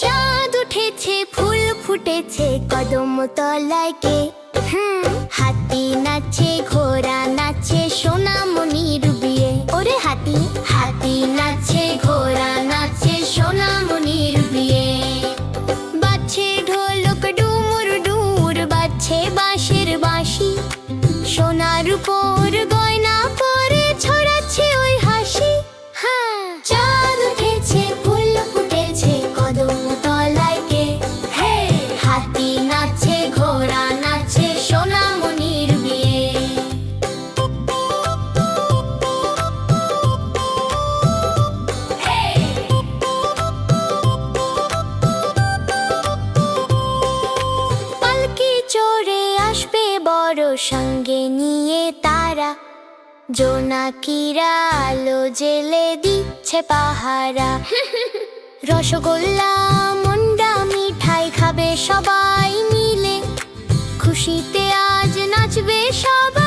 চাঁদ উঠেছে, ফুল ফুটেছে, কদম তলায় কে? হাতি নাচে, ঘোড়া নাচে, সোনামণির বিয়ে। ওরে হাতি, হাতি নাচে, ঘোড়া নাচে, সোনামণির বিয়ে। বাজছে ঢোলক ডুমুর ডুমুর, বাজছে বাঁশের বাঁশি। সোনার উপর গয়না পরে ছড়াচ্ছে ওই হাসি। হ্যাঁ, চাঁদ উঠেছে, ফুল ফুটেছে, কদম তলায় কে? হে, হাতি নাচে, ঘোড়া নাচে, সোনামণির বিয়ে। পালকি চড়ে আসবে বড়, সঙ্গে নিয়ে তারা। জোনাকিরা আলো জেলে দিচ্ছে পাহারা। রসগোল্লা, মন্ডা, মিঠাই খাবে সবাই মিলে। খুশিতে আজ নাচবে সবাই।